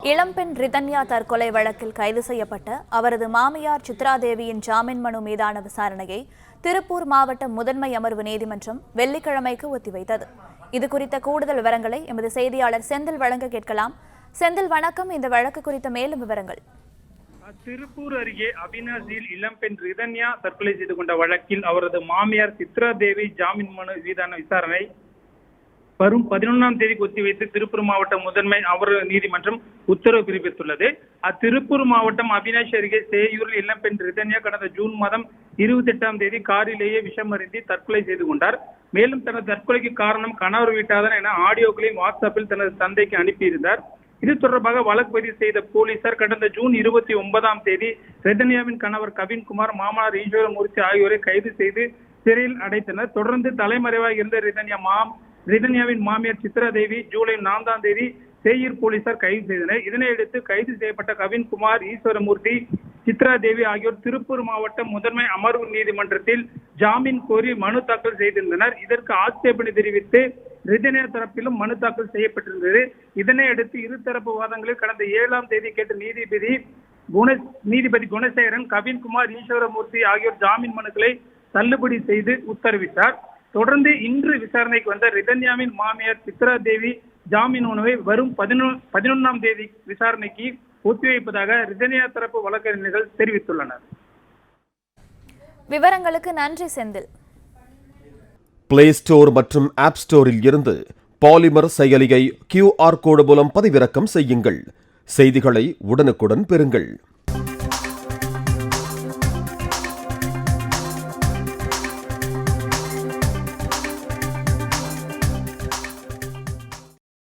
இளம்பெண் ரிதன்யா தற்கொலை வழக்கில் கைது செய்யப்பட்ட அவரது மாமியார் சித்ராதேவியின் ஜாமீன் மனு மீதான விசாரணையை திருப்பூர் மாவட்ட முதன்மை அமர்வு நீதிமன்றம் வெள்ளிக்கிழமைக்கு ஒத்திவைத்தது. இதுகுறித்த கூடுதல் விவரங்களை எமது செய்தியாளர் செந்தில் வழங்க கேட்கலாம். செந்தில், வணக்கம். இந்த வழக்கு குறித்த மேலும் விவரங்கள். திருப்பூர் அருகே அவினாசியில் இளம்பெண் ரிதன்யா தற்கொலை செய்து கொண்ட வழக்கில் அவரது மாமியார் சித்ராதேவி ஜாமீன் மனு மீதான விசாரணை வரும் 11ஆம் தேதிக்கு ஒத்திவைத்து திருப்பூர் மாவட்ட முதன்மை அமர்வு நீதிமன்றம் உத்தரவு பிறப்பித்துள்ளது. திருப்பூர் மாவட்டம் அவினாசி அருகே சேயூரில் இளம்பெண் ரிதன்யா கடந்த ஜூன் மாதம் 28ஆம் தேதி காரிலேயே விஷம் அருந்தி தற்கொலை செய்து கொண்டார். மேலும் தனது தற்கொலைக்கு காரணம் கணவர் வீட்டாதான் என ஆடியோக்களையும் வாட்ஸ்அப்பில் தனது தந்தைக்கு அனுப்பியிருந்தார். இது தொடர்பாக வழக்கு பதிவு செய்த போலீசார் கடந்த ஜூன் 29ஆம் தேதி ரிதன்யாவின் கணவர் கவின்குமார், மாமனார் ஈஸ்வரமூர்த்தி ஆகியோரை கைது செய்து சிறையில் அடைத்தனர். தொடர்ந்து தலைமறைவாக இருந்த ரிதன்யாவின் மாமியார் சித்ராதேவி ஜூலை 4ஆம் தேதி சேயூர் போலீசார் கைது செய்தனர். இதனையடுத்து கைது செய்யப்பட்ட கவின்குமார், ஈஸ்வரமூர்த்தி, சித்ராதேவி ஆகியோர் திருப்பூர் மாவட்ட முதன்மை அமர்வு நீதிமன்றத்தில் ஜாமீன் கோரி மனு தாக்கல் செய்திருந்தனர். இதற்கு ஆட்சேபனை தெரிவித்து ரிதன்யா தரப்பிலும் மனு தாக்கல் செய்யப்பட்டிருந்தது. இதனையடுத்து இருதரப்பு வாதங்களில் கடந்த 7ஆம் தேதி கேட்ட நீதிபதி குணசேகரன், கவின்குமார், ஈஸ்வரமூர்த்தி ஆகியோர் ஜாமீன் மனுக்களை தள்ளுபடி செய்து உத்தரவிட்டார். தொடர்ந்து இன்று விசாரணைக்கு வந்த ரிதன்யாவின் மாமியார் சித்ராதேவி ஜாமீன் மனுவை வரும் 11ஆம் தேதி விசாரணைக்கு ஒத்திவைப்பதாக ரிதன்யா தரப்பு வழக்கறிஞர்கள் தெரிவித்துள்ளனர். விவரங்களுக்கு நன்றி செந்தில். பிளே ஸ்டோர் மற்றும் ஆப் ஸ்டோரில் இருந்து பாலிமர் செயலியை QR கோடு மூலம் பதிவிறக்கம் செய்யுங்கள். செய்திகளை உடனுக்குடன் பெறுங்கள்.